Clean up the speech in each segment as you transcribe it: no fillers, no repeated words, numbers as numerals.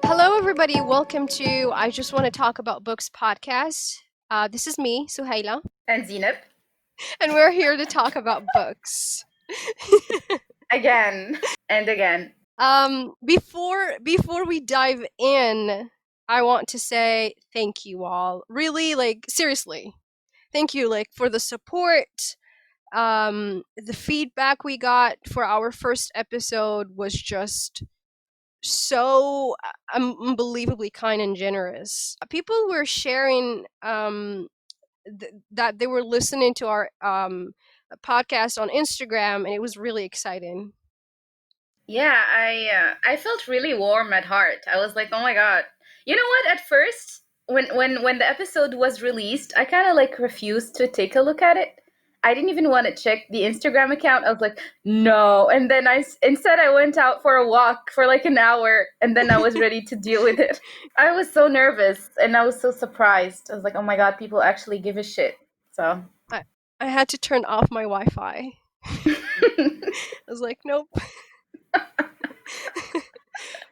Hello, everybody. Welcome to I Just Want to Talk About Books podcast. This is me, Suhaila, And Zenab. and we're here to talk about books. Again and again. Before we dive in, I want to say thank you all. Really, seriously, thank you, for the support. The feedback we got for our first episode was just so unbelievably kind and generous. People were sharing that they were listening to our podcast on Instagram, and it was really exciting. Yeah, I felt really warm at heart. I was like, oh my god. You know what? At first, when the episode was released, I kind of refused to take a look at it. I didn't even want to check the Instagram account. I was like, no. And then instead I went out for a walk for an hour, and then I was ready to deal with it. I was so nervous and I was so surprised. I was like, oh my god, people actually give a shit. So I had to turn off my Wi-Fi. I was like, nope.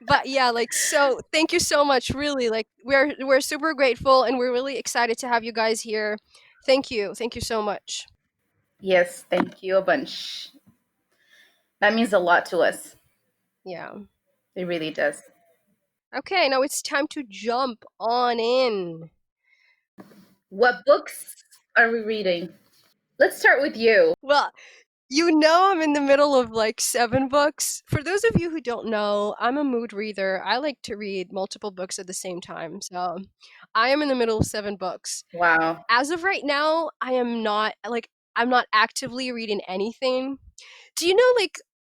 But yeah, so thank you so much. Really, we're super grateful, and we're really excited to have you guys here. Thank you so much. Yes, thank you a bunch. That means a lot to us. Yeah. It really does. Okay, now it's time to jump on in. What books are we reading? Let's start with you. Well, I'm in the middle of 7 books. For those of you who don't know, I'm a mood reader. I like to read multiple books at the same time. So I am in the middle of 7 books. Wow. As of right now, I'm not actively reading anything. Do you know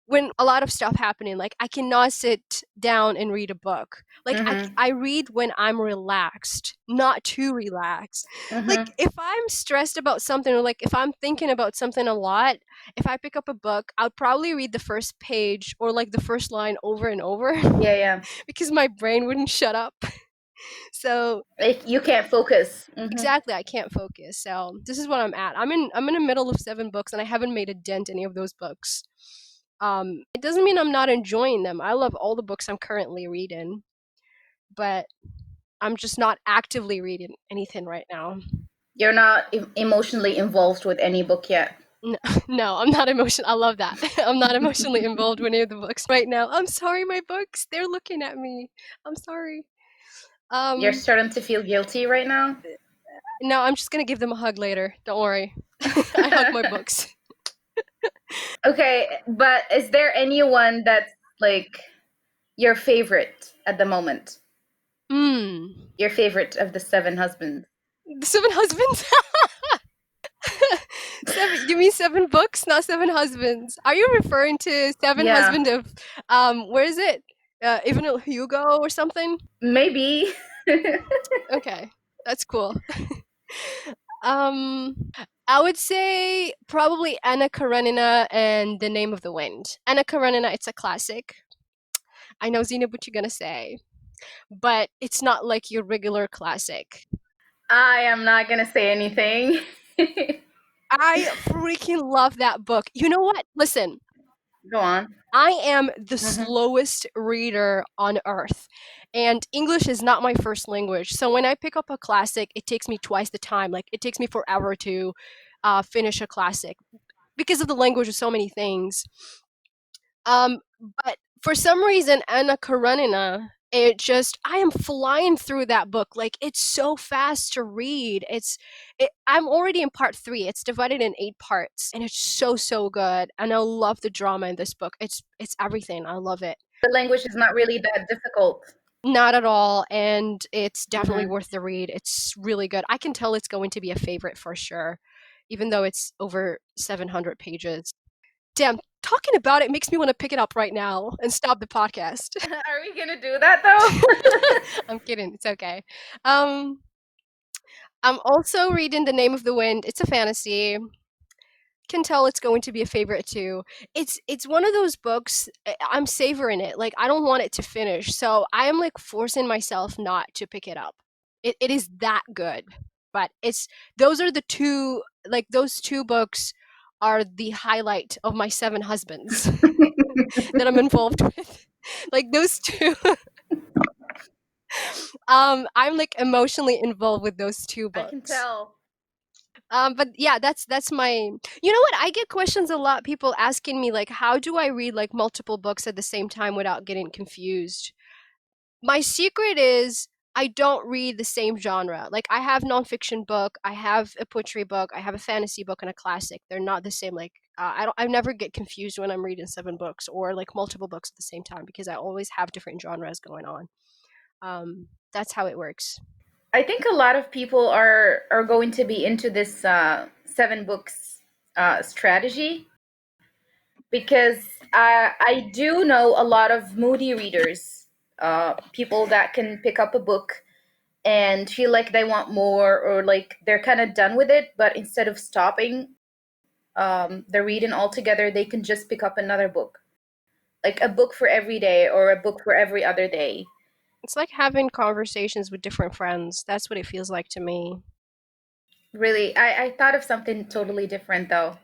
when a lot of stuff happening, I cannot sit down and read a book. I read when I'm relaxed, not too relaxed. If I'm stressed about something, or if I'm thinking about something a lot, if I pick up a book, I'll probably read the first page or the first line over and over. Yeah. Because my brain wouldn't shut up. So You can't focus. exactly, I can't focus. So this is what I'm at. I'm in the middle of 7 books, and I haven't made a dent in any of those books. It doesn't mean I'm not enjoying them. I love all the books I'm currently reading, but I'm just not actively reading anything right now. You're not emotionally involved with any book yet. No, I'm not emotional. I love that. I'm not emotionally involved with any of the books right now. I'm sorry, my books. They're looking at me. I'm sorry. You're starting to feel guilty right now? No, I'm just gonna give them a hug later. Don't worry. I hug my books. Okay, but is there anyone that's your favorite at the moment? Your favorite of the 7 husbands? The 7 husbands? You mean 7 books, not 7 husbands? Are you referring to 7 husband of where is it? Even Hugo or something? Maybe. Okay, that's cool. I would say probably Anna Karenina and The Name of the Wind. Anna Karenina, it's a classic. I know, Zena, what you're gonna say, but it's not like your regular classic. I am not gonna say anything. I freaking love that book. You know what? Listen. Go on. I am the slowest reader on earth, and English is not my first language. So when I pick up a classic, it takes me twice the time. It takes me forever to finish a classic because of the language of so many things. But for some reason, Anna Karenina, I am flying through that book. It's so fast to read. I'm already in part 3. It's divided in 8 parts, and it's so good. And I love the drama in this book. It's everything. I love it. The language is not really that difficult. Not at all, and it's definitely worth the read. It's really good. I can tell it's going to be a favorite for sure, even though it's over 700 pages. Damn, talking about it makes me want to pick it up right now and stop the podcast. Are we gonna do that though? I'm kidding. It's okay. I'm also reading The Name of the Wind. It's a fantasy. Can tell it's going to be a favorite too. It's one of those books. I'm savoring it. I don't want it to finish, so I am forcing myself not to pick it up. It is that good. But those are the two. Those 2 books are the highlight of my 7 husbands that I'm involved with. Those 2. I'm like emotionally involved with those two I can books. tell. But yeah, that's my. You know what? I get questions a lot. People asking me like, how do I read like multiple books at the same time without getting confused? My secret is I don't read the same genre. Like I have nonfiction book, I have a poetry book, I have a fantasy book and a classic. They're not the same. Like I never get confused when I'm reading seven books or like multiple books at the same time because I always have different genres going on. That's how it works. I think a lot of people are going to be into this seven books strategy because I do know a lot of moody readers, people that can pick up a book and feel like they want more or like they're kind of done with it, but instead of stopping the reading altogether, they can just pick up another book, like a book for every day or a book for every other day. It's like having conversations with different friends. That's what it feels like to me. Really, I thought of something totally different though,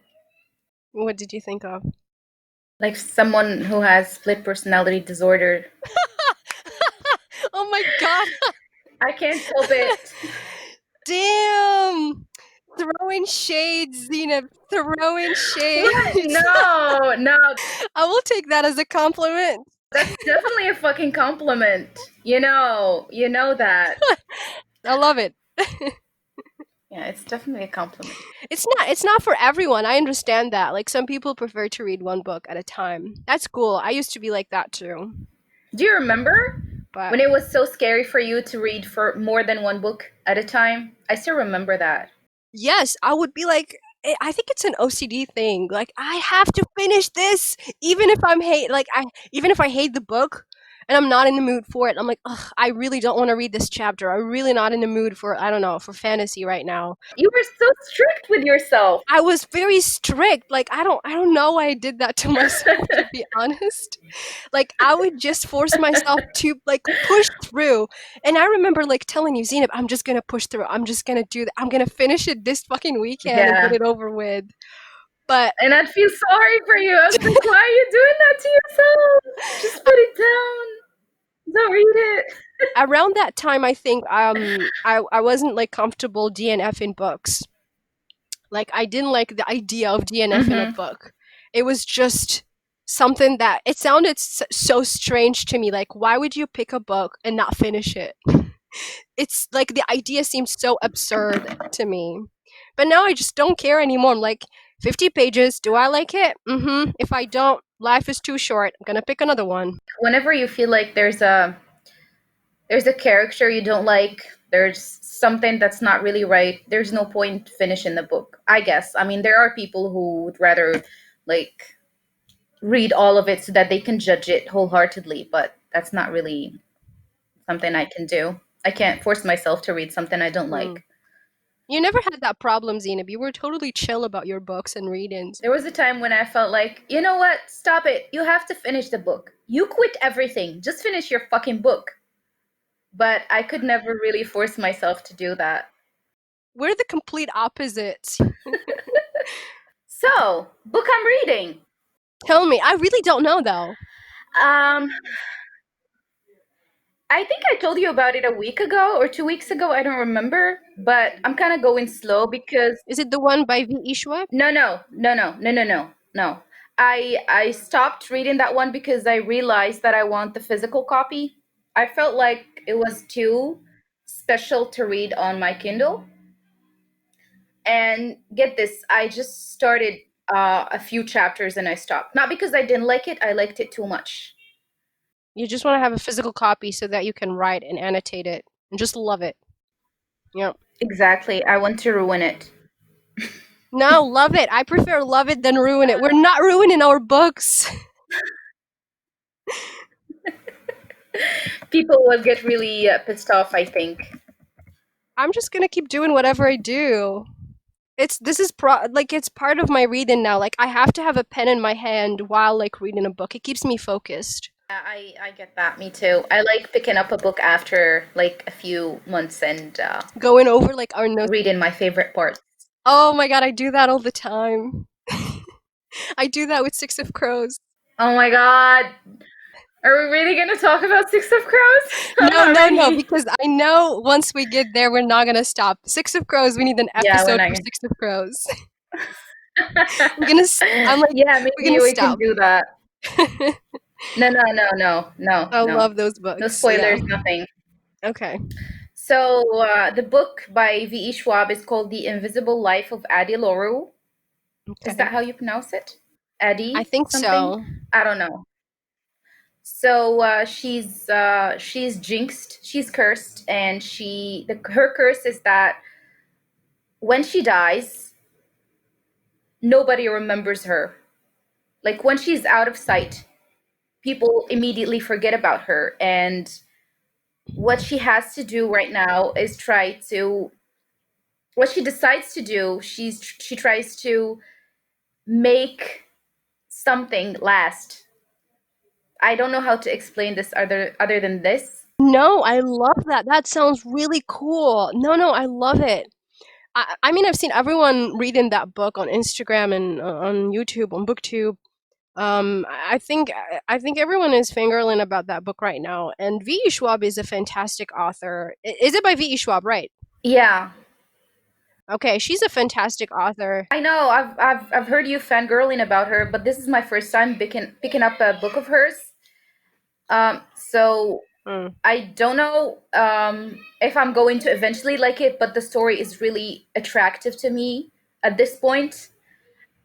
What did you think of? like someone who has split personality disorder. Oh my god. I can't help it. Damn. Throwing shades, Zena. Throwing What? shades. No, no, I will take that as a compliment. that's definitely a fucking compliment. You know that. I love it. Yeah, it's definitely a compliment. It's not for everyone. I understand that. Like some people prefer to read one book at a time. That's cool. I used to be like that too. Do you remember But when it was so scary for you to read for more than one book at a time? I still remember that. yes, I would be like I think it's an OCD thing. Like I have to finish this even if even if I hate the book and I'm not in the mood for it. I'm like, ugh, I really don't want to read this chapter. I'm really not in the mood for I don't know, for fantasy right now. You were so strict with yourself. I was very strict. Like I don't know why I did that to myself to be honest. Like I would just force myself to like push through. And I remember like telling you, Zainab, I'm just gonna push through. I'm just gonna do that. I'm gonna finish it this fucking weekend and get Yeah. it over with. But And I'd feel sorry for you. I was like, why are you doing that to yourself? Just put it down. Don't read it. around that time I think I wasn't like comfortable DNF in books. Like I didn't like the idea of DNF in a Mm-hmm. book. It was just something that it sounded so strange to me. Like why would you pick a book and not finish it? It's like the idea seems so absurd to me. But now I just don't care anymore. I'm like 50 pages, do I like it? Mhm. If I don't, life is too short. I'm going to pick another one. Whenever you feel like there's a character you don't like, there's something that's not really right, there's no point finishing the book, I guess. I mean, there are people who would rather like read all of it so that they can judge it wholeheartedly, but that's not really something I can do. I can't force myself to read something I don't Mm. like. You never had that problem, Zainab. You were totally chill about your books and readings. There was a time when I felt like, you know what? Stop it. You have to finish the book. You quit everything. Just finish your fucking book. But I could never really force myself to do that. We're the complete opposites. So, book I'm reading. Tell me. I really don't know though. Um, I think I told you about it a week ago or 2 weeks ago. I don't remember, but I'm kind of going slow because Is it the one by V.E. Schwab? no. I stopped reading that one because I realized that I want the physical copy. I felt like it was too special to read on my Kindle. And get this, I just started a few chapters and I stopped. Not because I didn't like it, I liked it too much. You just want to have a physical copy so that you can write and annotate it and just love it. Yep. Exactly. I want to ruin it. No, love it. I prefer love it than ruin it. We're not ruining our books. People will get really pissed off, I think. I'm just gonna keep doing whatever I do. It's part of my reading now. Like I have to have a pen in my hand while like reading a book. It keeps me focused. Yeah, I get that. Me too. I like picking up a book after like a few months and Going over like our notes. reading my favorite parts. Oh my god, I do that all the time. I do that with Six of Crows. Oh my god. Are we really gonna talk about Six of Crows? I'm No, not no, no, ready. because I know once we get there, we're not gonna stop. Six of Crows, we need an Yeah, we're episode not for gonna. Six of Crows. I'm like, Yeah, we're gonna maybe we can stop. do that. No, no, no, no, no, I no. love those No books. Yeah. spoilers, nothing. Okay. So the book by V.E. Schwab is called The Invisible Life of Addie Larue. Is Okay. that how you pronounce it? I Addie think something? so. I don't know. So she's jinxed, she's cursed, and her curse is that when she dies, nobody remembers her. Like when she's out of sight, people immediately forget about her. And what she has to do right now is try to what she decides to do, she tries to make something last. I don't know how to explain this other than this. No, I love that. That sounds really cool. No, no, I love it. I mean, I've seen everyone reading that book on Instagram and on YouTube, on BookTube. I think everyone is fangirling about that book right now. And V.E. Schwab is a fantastic author. Is it by V.E. Schwab, right? Yeah, Okay, she's a fantastic author. I know. I've heard you fangirling about her, but this is my first time picking up a book of hers. So Mm, I don't know if I'm going to eventually like it, but the story is really attractive to me at this point.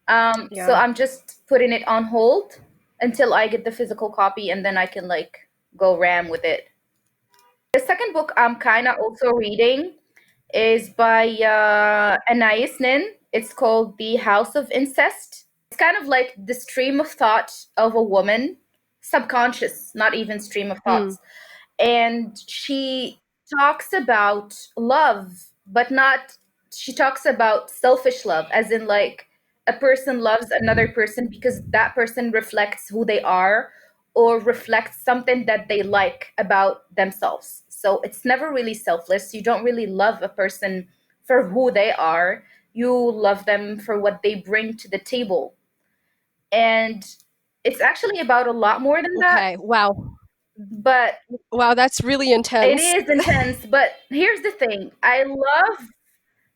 So yeah. I'm just putting it on hold until I get the physical copy, and then I can like go ram with it. The second book I'm kind of also reading is by Anais. It's called The House of Incest. It's kind of like the stream of thought of a woman, subconscious, not even stream of Hmm. thoughts. And she talks about love, but not, she talks about selfish love, as in like a person loves another person because that person reflects who they are or reflects something that they like about themselves. So it's never really selfless. You don't really love a person for who they are, you love them for what they bring to the table. And it's actually about a lot more than that, Okay. Wow. but Wow, that's really it intense. is intense. But here's the thing, I love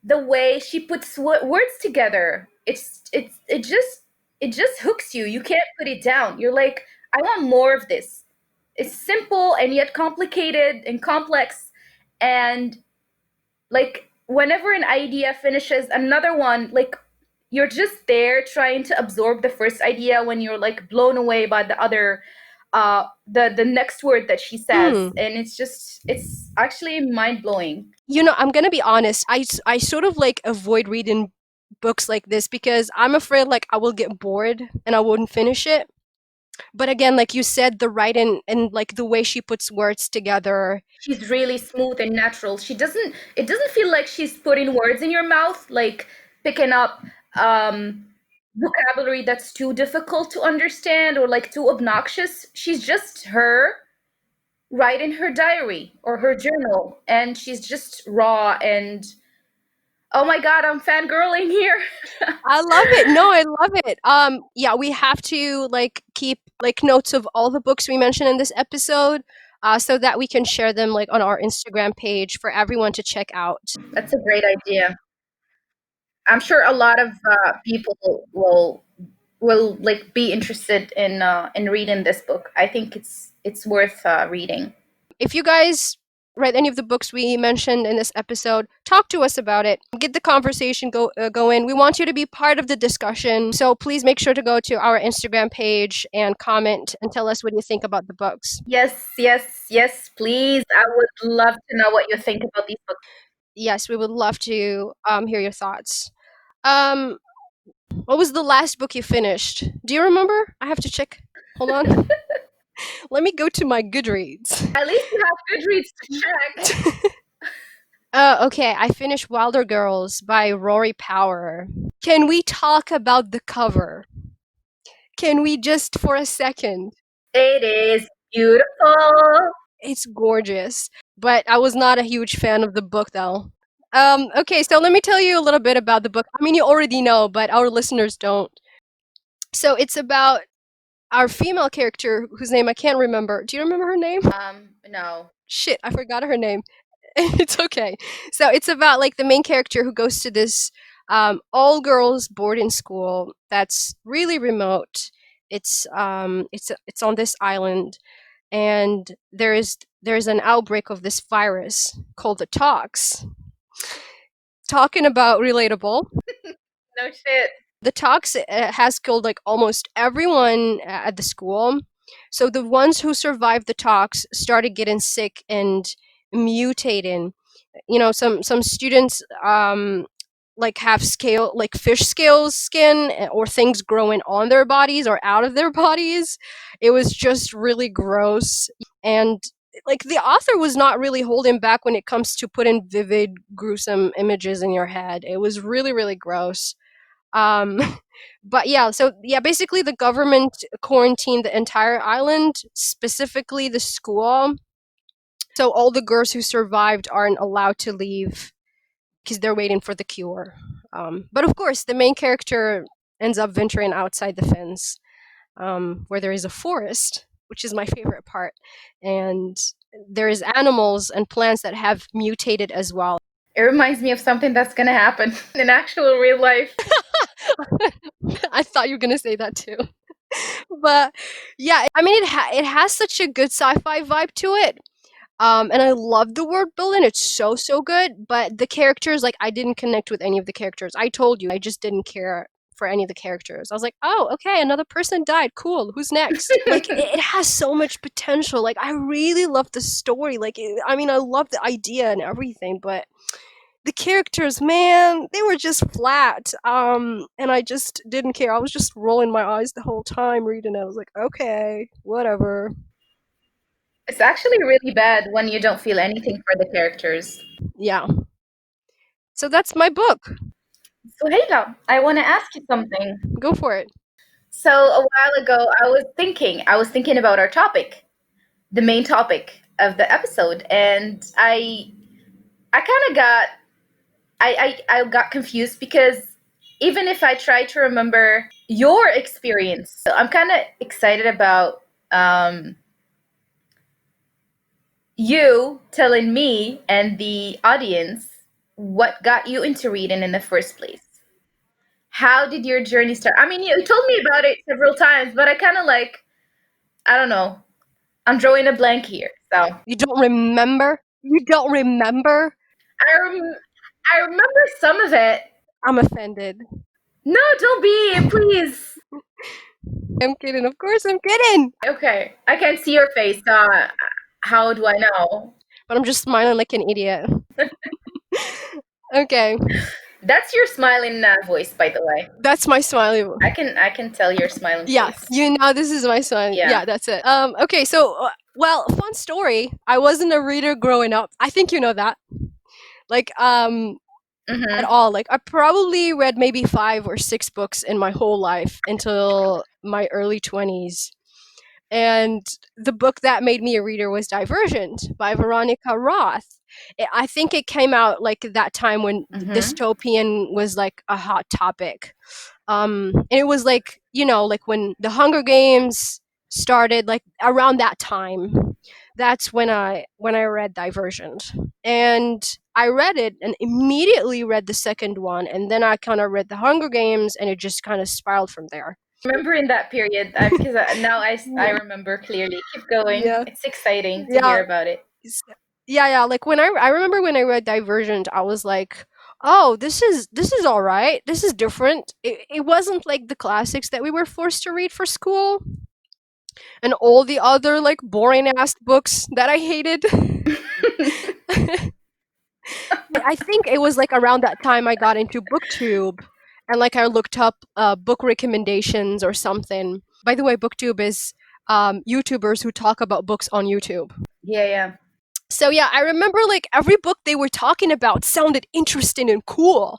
the way she puts words together. It just hooks you. You can't put it down. You're like, I want more of this. It's simple and yet complicated and complex. And like whenever an idea finishes, another one, like you're just there trying to absorb the first idea when you're like blown away by the other the next word that she says. Hmm. And it's actually mind blowing. You know, I'm gonna be honest. I sort of like avoid reading books like this because I'm afraid like I will get bored and I wouldn't finish it. But again, like you said, the writing and like the way she puts words together. She's really smooth and natural. It doesn't feel like she's putting words in your mouth, like picking up um vocabulary that's too difficult to understand or like too obnoxious. She's just her writing her diary or her journal, and she's just raw. And oh my god, I'm fangirling here. I love it. No, I love it. Yeah, we have to like keep like notes of all the books we mentioned in this episode, so that we can share them like on our Instagram page for everyone to check out. That's a great idea. I'm sure a lot of people will like be interested in reading this book. I think it's worth reading. If you guys read any of the books we mentioned in this episode, talk to us about it. Get the conversation going. We want you to be part of the discussion. So please make sure to go to our Instagram page and comment and tell us what you think about the books. Yes, yes, yes, please. I would love to know what you think about these books. Yes, we would love to hear your thoughts. Um, what was the last book you finished? Do you remember? I have to check. Hold on. Let me go to my Goodreads. At least you have Goodreads to check. Okay, I finished Wilder Girls by Rory Power. Can we talk about the cover? Can we just for a second? It is beautiful. It's gorgeous, but I was not a huge fan of the book though. Okay, so let me tell you a little bit about the book. I mean, you already know, but our listeners don't. So it's about our female character, whose name I can't remember. Do you remember her name? No. Shit, I forgot her name. It's okay. So it's about like the main character who goes to this all girls boarding school that's really remote. It's on this island, and there's an outbreak of this virus called the tox. Talking about relatable, No shit. the tox has killed like almost everyone at the school. So the ones who survived the tox started getting sick and mutating. You know, some students like have scale like fish scales skin, or things growing on their bodies or out of their bodies. It was just really gross. And like the author was not really holding back when it comes to putting vivid gruesome images in your head. It was really really gross. um but yeah, so yeah, basically the government quarantined the entire island, specifically the school. So all the girls who survived aren't allowed to leave because they're waiting for the cure. But of course, the main character ends up venturing outside the fence, where there is a forest, which is my favorite part, and there is animals and plants that have mutated as well. It reminds me of something that's gonna happen in actual real life. I thought you were gonna say that too. But yeah, I mean, it has such a good sci-fi vibe to it. And I love the world building. It's so good. But the characters, like, I didn't connect with any of the characters. I told you, I just didn't care for any of the characters. I was like, oh, okay, another person died. Cool. Who's next? Like, it has so much potential. Like, I really love the story. Like, I mean, I love the idea and everything, but the characters, man, they were just flat. And I just didn't care. I was just rolling my eyes the whole time reading it. I was like, okay, whatever. It's actually really bad when you don't feel anything for the characters. Yeah. So that's my book. So Hela, I want to ask you something. Go for it. So a while ago, I was thinking about our topic, the main topic of the episode, and I kind of got I got confused because even if I try to remember your experience, so I'm kind of excited about you telling me and the audience what got you into reading in the first place. How did your journey start? I mean, you told me about it several times, but I kind of like, I don't know. I'm drawing a blank here. So You don't remember? You don't remember? I, rem- I remember some of it. I'm offended. No, don't be, please. I'm kidding. Of course, I'm kidding. Okay, I can't see your face. How do I know? But I'm just smiling like an idiot. Okay, That's your smiling voice, by the way. that's my smiley. I can tell your smiling Yeah, face. you know this is my smiley. Yeah. Yeah, that's it. Okay, so well, fun story. I wasn't a reader growing up. I think you know that. Like, at Mm-hmm. all. Like, I probably read maybe 5 or 6 books in my whole life until my early 20s. And the book that made me a reader was Divergent by Veronica Roth. I think it came out like that time when Mm-hmm. dystopian was like a hot topic. And it was like, you know, like when the Hunger Games started, like around that time. That's when I read Divergent. And I read it and immediately read the second one, and then I kind of read the Hunger Games, and it just kind of spiraled from there. Remember in that period, because now I remember clearly. Keep going. Yeah. It's exciting to Yeah. hear about it. Yeah, like when I remember when I read Divergent, I was like, "Oh, this is all right. This is different." It wasn't like the classics that we were forced to read for school and all the other like boring ass books that I hated. I think it was like around that time I got into BookTube, and like I looked up book recommendations or something. By the way, BookTube is YouTubers who talk about books on YouTube. Yeah, yeah. So yeah, I remember like every book they were talking about sounded interesting and cool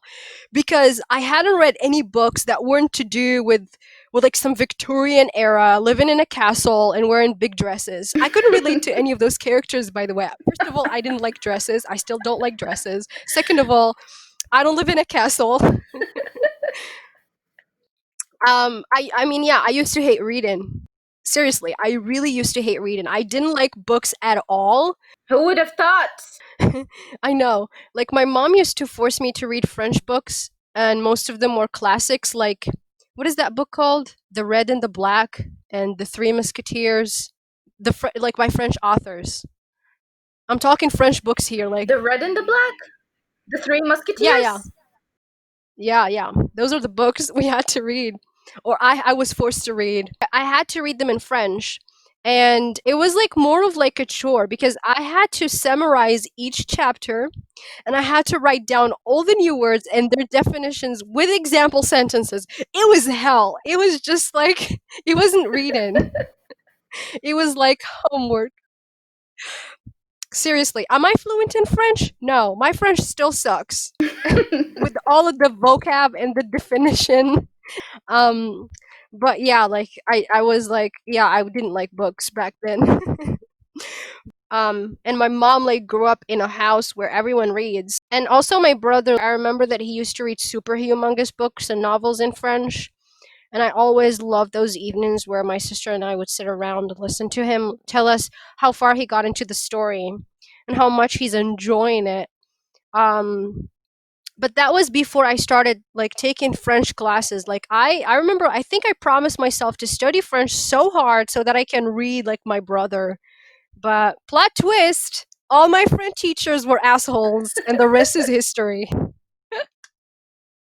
because I hadn't read any books that weren't to do with like some Victorian era, living in a castle and wearing big dresses. I couldn't relate to any of those characters, by the way. First of all, I didn't like dresses. I still don't like dresses. Second of all, I don't live in a castle. I mean, yeah, I used to hate reading. Seriously, I really used to hate reading. I didn't like books at all. Who would have thought? I know. Like my mom used to force me to read French books, and most of them were classics like what is that book called? The Red and the Black and the Three Musketeers. Like by French authors. I'm talking French books here like The Red and the Black? The Three yeah, yeah. Musketeers? Yeah, yeah. Those are the books we had to read, or I was forced to read. I had to read them in French, and it was like more of like a chore because I had to summarize each chapter, and I had to write down all the new words and their definitions with example sentences. It was hell. It was just like it wasn't reading. It was like homework. Seriously, am I fluent in French? No, my French still sucks with all of the vocab and the definition. Um, but yeah, like I was like, yeah, I didn't like books back then. And my mom like grew up in a house where everyone reads. And also my brother, I remember that he used to read super humongous books and novels in French. And I always loved those evenings where my sister and I would sit around and listen to him tell us how far he got into the story and how much he's enjoying it. Um, but that was before I started like taking French classes. Like I remember I think I promised myself to study French so hard so that I can read like my brother. But plot twist, all my French teachers were assholes and the rest is history.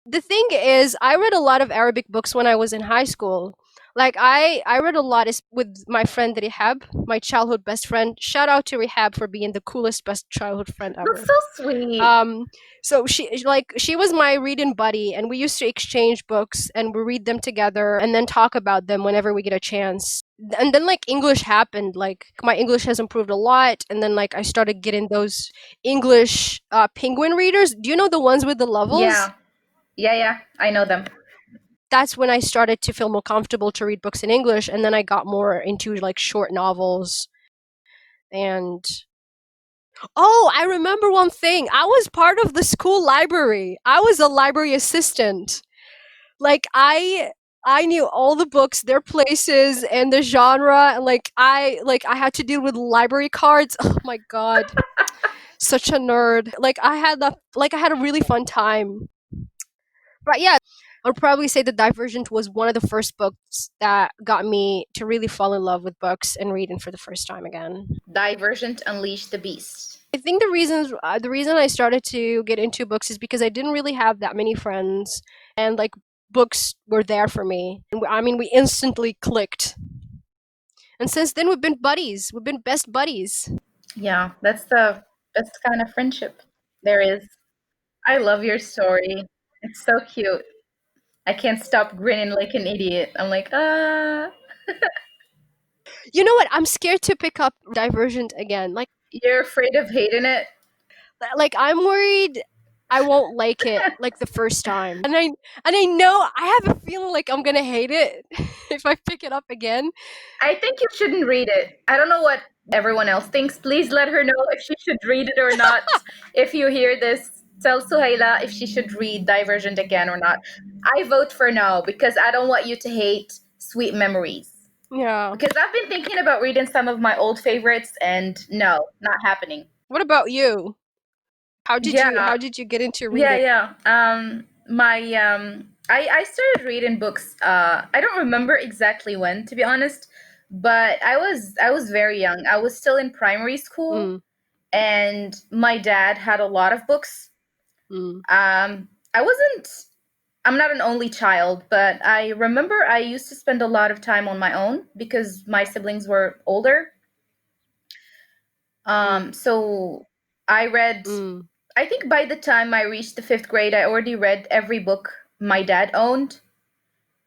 The thing is, I read a lot of Arabic books when I was in high school. Like I read a lot with my friend Rihab, my childhood best friend. Shout out to Rihab for being the coolest best childhood friend That's ever. so sweet. Um, so she was my reading buddy, and we used to exchange books and we read them together and then talk about them whenever we get a chance. And then like English happened. Like my English has improved a lot, and then like I started getting those English penguin readers. Do you know the ones with the levels? Yeah. Yeah, yeah. I know them. That's when I started to feel more comfortable to read books in English, and then I got more into like short novels and oh, I remember one thing. I was part of the school library. I was a library assistant. Like I knew all the books, their places and the genre and like I had to deal with library cards. Oh my god. Such a nerd. Like I had a really fun time. But yeah, I would probably say that Divergent was one of the first books that got me to really fall in love with books and reading for the first time again. Divergent Unleashed the Beast. I think the reason I started to get into books is because I didn't really have that many friends, and like books were there for me. And I mean, we instantly clicked, and since then we've been buddies. We've been best buddies. Yeah, that's the best kind of friendship there is. I love your story. It's so cute. I can't stop grinning like an idiot. I'm like, ah. You know what? I'm scared to pick up Divergent again. You're afraid of hating it? I'm worried I won't like it like the first time. And I know I have a feeling like I'm gonna hate it if I pick it up again. I think you shouldn't read it. I don't know what everyone else thinks. Please let her know if she should read it or not. If you hear this, tell Suhaila if she should read Divergent again or not. I vote for no because I don't want you to hate Sweet Memories. Yeah. Because I've been thinking about reading some of my old favorites and no, not happening. What about you? Yeah, How did you get into yeah, reading? yeah. I started reading books. I don't remember exactly when, to be honest, but I was very young. I was still in primary school, Mm, and my dad had a lot of books. mm. I wasn't. I'm not an only child, but I remember I used to spend a lot of time on my own because my siblings were older. So I read. Mm. I think by the time I reached the fifth grade, I already read every book my dad owned,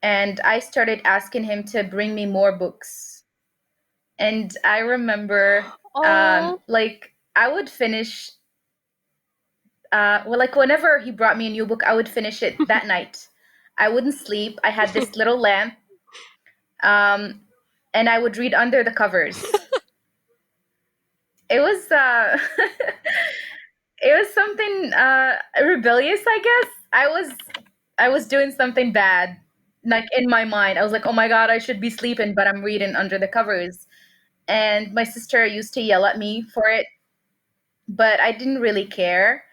and I started asking him to bring me more books. And I remember, Oh. like, I would finish, well, like, whenever he brought me a new book, I would finish it that night. I wouldn't sleep. I had this little lamp, um, and I would read under the covers. It was, it was something rebellious, I guess. I was doing something bad. like in my mind. I was like, oh my God, I should be sleeping, but I'm reading under the covers. And my sister used to yell at me for it, but I didn't really care.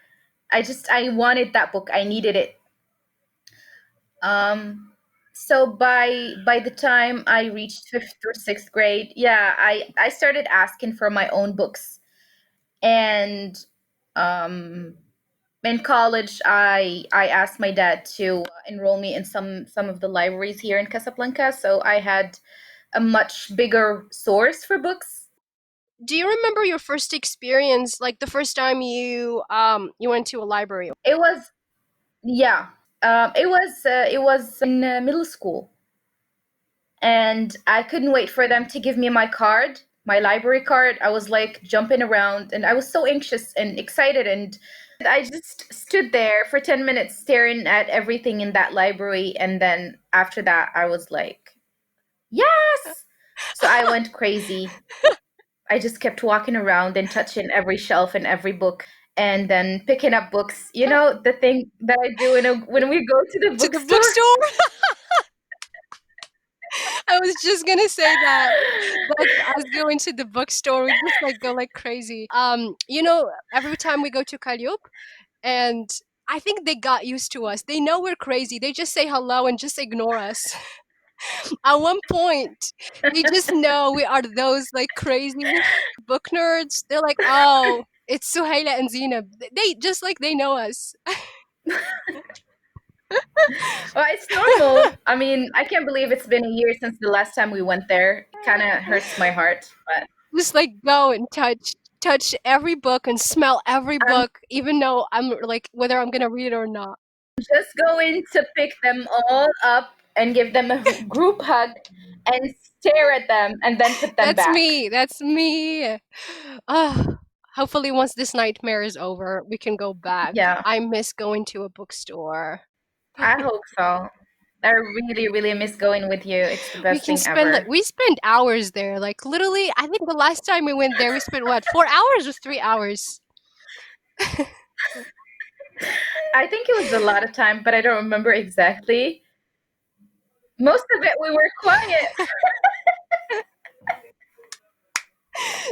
I wanted that book. I needed it. Um, so by the time I reached fifth or sixth grade, yeah, I started asking for my own books. And um, in college, I asked my dad to enroll me in some of the libraries here in Casablanca, so I had a much bigger source for books. Do you remember your first experience, like the first time you went to a library? It was yeah, it was in middle school, and I couldn't wait for them to give me my card, my library card. I was like jumping around, and I was so anxious and excited, and I just stood there for 10 minutes staring at everything in that library, and then after that I was like, yes. So I went crazy. I just kept walking around and touching every shelf and every book, and then picking up books. You know, the thing that I do when we go to the To the bookstore. bookstore? I was just gonna say that. That's us going to the bookstore. We just like go like crazy. Every time we go to Calliope, and I think they got used to us. They know we're crazy. They just say hello and just ignore us. At one point, they just know we are those like crazy book nerds. They're like, oh, it's Suhaila and Zina. They just like they know us. Well, it's normal. I mean, I can't believe it's been a year since the last time we went there. It kind of hurts my heart, but Just like go and touch every book and smell every I'm book, even though I'm like whether I'm gonna read it or not. just going to pick them all up and give them a group hug and stare at them and then put them That's back. me. That's me. Ah, hopefully once this nightmare is over, we can go back. Yeah, I miss going to a bookstore. I hope so. I really, really miss going with you. It's the We best can thing spend like ever. we spend hours there. Like literally, I think the last time we went there, we spent what, 4 hours or 3 hours? I think it was a lot of time, but I don't remember exactly. Most of it we were quiet.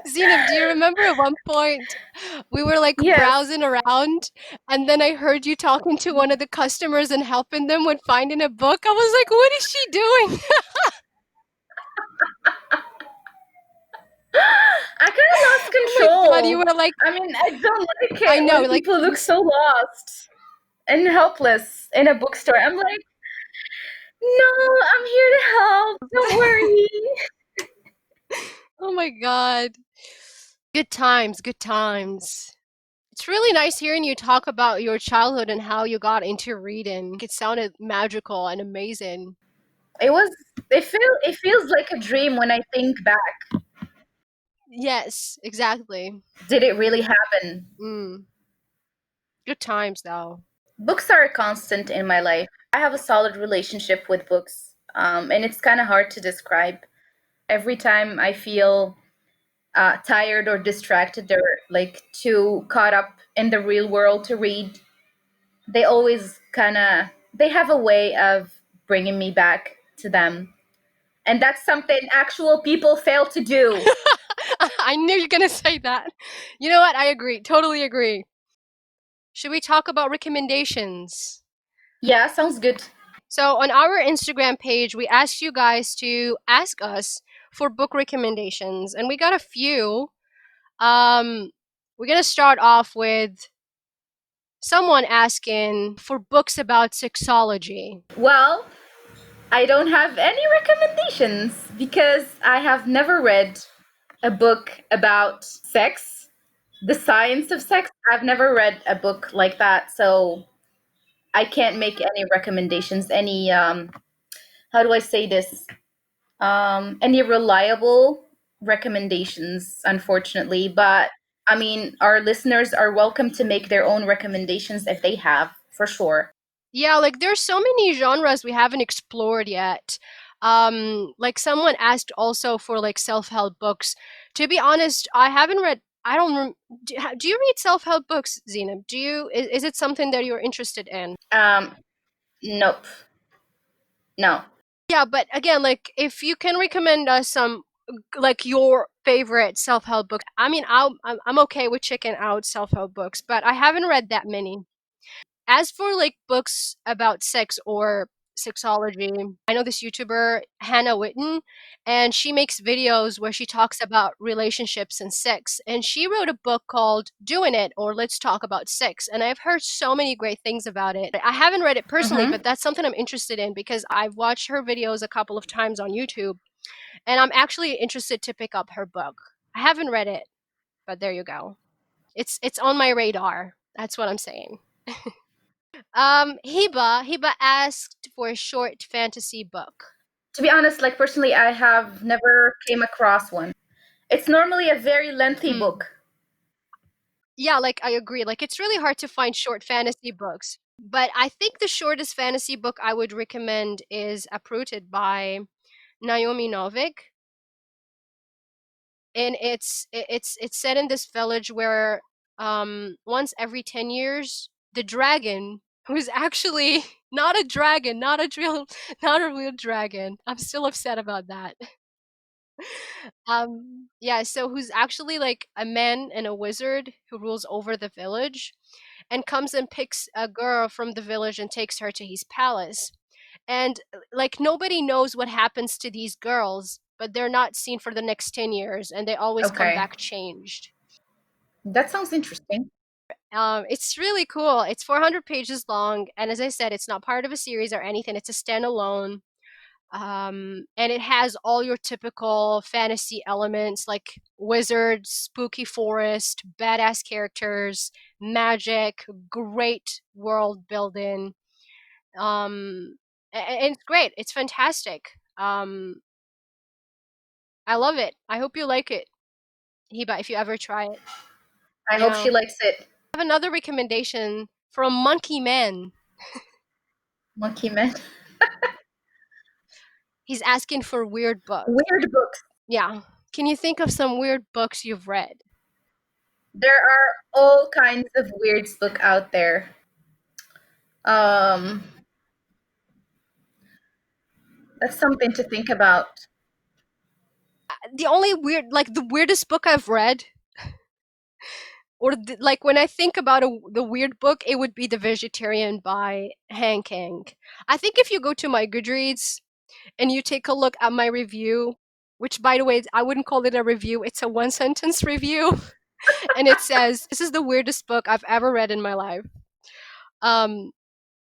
Zenab, do you remember at one point we were like Yes. browsing around and then I heard you talking to one of the customers and helping them with finding a book? I was like, what is she doing? I kind of lost Oh my god, you control. were like, I mean, I don't like I it know, when like people look so lost and helpless in a bookstore. I'm like, no, I'm here to help. Don't worry. oh my god. Good times, good times. It's really nice hearing you talk about your childhood and how you got into reading. It sounded magical and amazing. It was. It feels like a dream when I think back. Yes, exactly. Did it really happen? Mm, good times though. Books are a constant in my life. I have a solid relationship with books, and it's kind of hard to describe. Every time I feel tired or distracted or like too caught up in the real world to read, they always they have a way of bringing me back to them, and that's something actual people fail to do. I knew you're gonna say that. You know what? I agree. Totally agree. Should we talk about recommendations? Yeah, sounds good. So on our Instagram page, we asked you guys to ask us for book recommendations, and we got a few. We're gonna start off with someone asking for books about sexology. Well, I don't have any recommendations because I have never read a book about sex, the science of sex. I've never read a book like that, so I can't make any recommendations, any how do I say this? Any reliable recommendations, unfortunately. But I mean, our listeners are welcome to make their own recommendations if they have, for sure. Yeah, like there's so many genres we haven't explored yet. Like someone asked also for like self-help books. To be honest, I haven't read. I don't. Do you read self-help books, Zena? Is it something that you're interested in? Nope. No. Yeah, but again, like if you can recommend us some like your favorite self-help books. I mean, I'm okay with chicken out self-help books, but I haven't read that many. As for like books about sex or sexology, I know this YouTuber, Hannah Witton, and she makes videos where she talks about relationships and sex. And she wrote a book called Doing It or Let's Talk About Sex. And I've heard so many great things about it. I haven't read it personally, Mm-hmm. but that's something I'm interested in because I've watched her videos a couple of times on YouTube and I'm actually interested to pick up her book. I haven't read it, but there you go. It's on my radar. That's what I'm saying. Hiba asked for a short fantasy book. To be honest, like personally, I have never came across one. It's normally a very lengthy Hmm. book. Yeah, like I agree. Like it's really hard to find short fantasy books. But I think the shortest fantasy book I would recommend is Uprooted by Naomi Novik. And it's set in this village where once every 10 years the dragon who's actually not a dragon, not a real dragon. I'm still upset about that. Yeah, so who's actually like a man and a wizard who rules over the village and comes and picks a girl from the village and takes her to his palace. And like nobody knows what happens to these girls, but they're not seen for the next 10 years and they always come Okay. back changed. That sounds interesting. It's really cool. It's 400 pages long, and as I said, it's not part of a series or anything. It's a standalone. And it has all your typical fantasy elements like wizards, spooky forest, badass characters, magic, great world building. And it's great. It's fantastic. I love it. I hope you like it, Hiba, if you ever try it. I hope Yeah. she likes it. I have another recommendation from Monkey Man. Monkey Man. He's asking for weird books. Weird books. Yeah. Can you think of some weird books you've read? There are all kinds of weird book out there. Um, that's something to think about. The only like the weirdest book I've read, or like when I think about the weird book, it would be The Vegetarian by Han Kang. I think if you go to my Goodreads and you take a look at my review, which by the way, I wouldn't call it a review, it's a one sentence review, and it says, "This is the weirdest book I've ever read in my life." Um,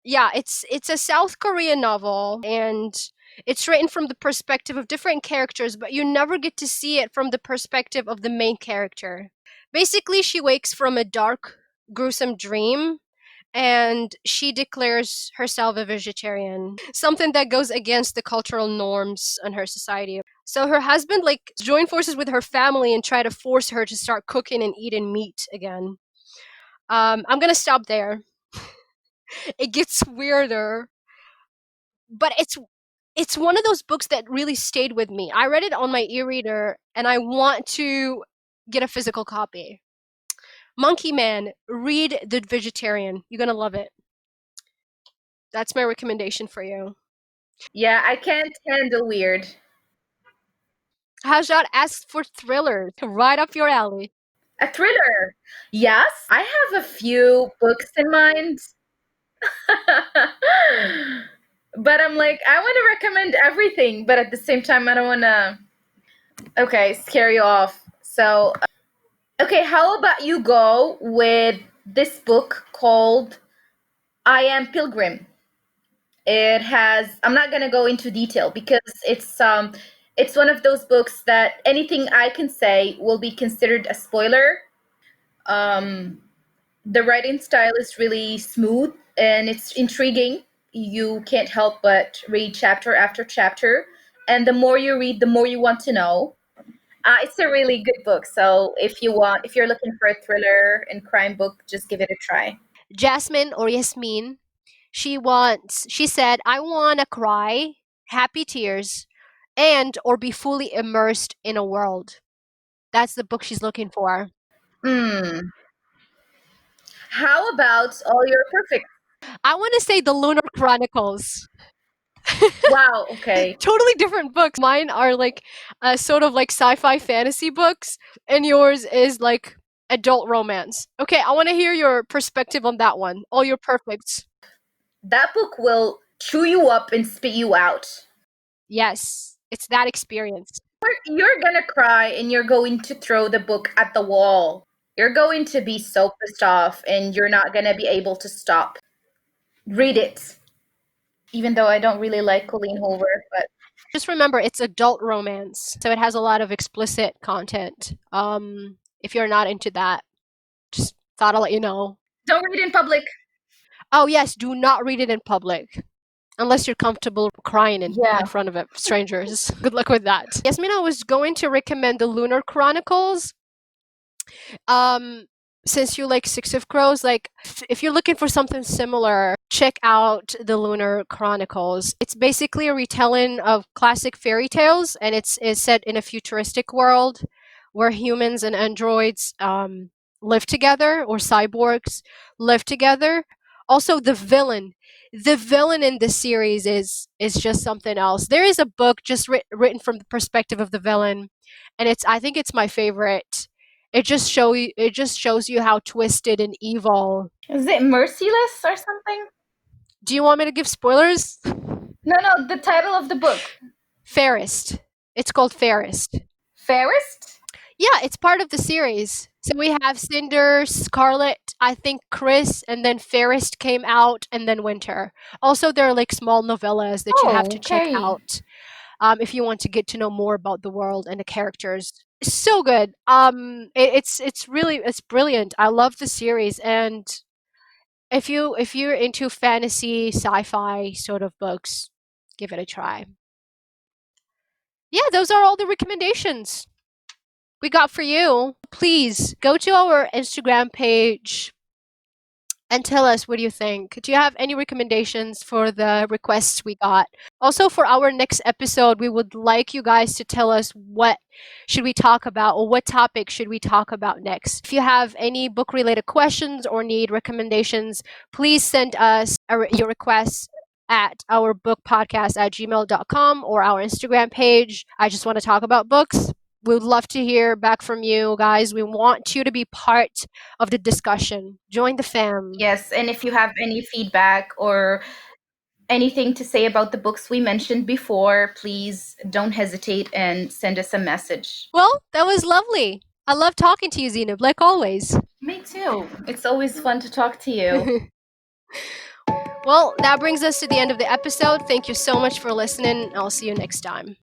yeah, it's a South Korean novel and it's written from the perspective of different characters, but you never get to see it from the perspective of the main character. Basically, she wakes from a dark, gruesome dream and she declares herself a vegetarian, something that goes against the cultural norms in her society. So her husband like join forces with her family and try to force her to start cooking and eating meat again. I'm gonna stop there. It gets weirder, but it's one of those books that really stayed with me. I read it on my e-reader and I want to get a physical copy. Monkey Man, read The Vegetarian. You're gonna love it. That's my recommendation for you. Yeah, I can't handle weird. Hajat asks for thrillers, right up your alley. A thriller. Yes, I have a few books in mind. But I'm like, I want to recommend everything, but at the same time, I don't want to, okay, scare you off. So, okay, how about you go with this book called I Am Pilgrim? It has, I'm not going to go into detail because it's one of those books that anything I can say will be considered a spoiler. Um, the writing style is really smooth and it's intriguing. You can't help but read chapter after chapter, and the more you read, the more you want to know. It's a really good book. So if you're looking for a thriller and crime book, just give it a try. Jasmine or Yasmin, she said, I want to cry, happy tears, and or be fully immersed in a world. That's the book she's looking for. Hmm. How about All Your Perfect? I want to say the Lunar Chronicles. Wow, okay. Totally different books. Mine are like sort of like sci-fi fantasy books, and yours is like adult romance. Okay, I want to hear your perspective on that one. All your perfects. That book will chew you up and spit you out. Yes, it's that experience. You're gonna cry and you're going to throw the book at the wall. You're going to be so pissed off and you're not gonna be able to stop. Read it. Even though I don't really like Colleen Hoover, but Just remember, it's adult romance, so it has a lot of explicit content. If you're not into that, just thought I'll let you know. don't read in public. Oh yes, do not read it in public. Unless you're comfortable crying Yeah. in front of strangers. Good luck with that. Yasmin, I was going to recommend the Lunar Chronicles. Since you like Six of Crows, like if you're looking for something similar, check out the Lunar Chronicles. It's basically a retelling of classic fairy tales, and it's set in a futuristic world where humans and androids live together, or cyborgs live together. Also, the villain in this series is just something else. There is a book just written from the perspective of the villain, and I think it's my favorite. It just shows you how twisted and evil. Is it Merciless or something? Do you want me to give spoilers? No, no, the title of the book. Fairest. It's called Fairest. Fairest? Yeah, it's part of the series. So we have Cinder, Scarlet, I think Chris, and then Fairest came out, and then Winter. Also, there are like small novellas that you have to check okay. out if you want to get to know more about the world and the characters. So good. It's brilliant. I love the series, and if you're into fantasy, sci-fi sort of books, give it a try. Yeah, those are all the recommendations we got for you. Please go to our Instagram page and tell us what you think. Do you have any recommendations for the requests we got? Also, for our next episode, we would like you guys to tell us what should we talk about, or what topic should we talk about next. If you have any book related questions or need recommendations, please send us your requests at ourbookpodcast@gmail.com or our Instagram page. I just want to talk about books. We would love to hear back from you guys. We want you to be part of the discussion. Join the fam. Yes, and if you have any feedback or anything to say about the books we mentioned before, please don't hesitate and send us a message. Well, that was lovely. I love talking to you, Zainab, like always. Me too. It's always fun to talk to you. Well, that brings us to the end of the episode. Thank you so much for listening. I'll see you next time.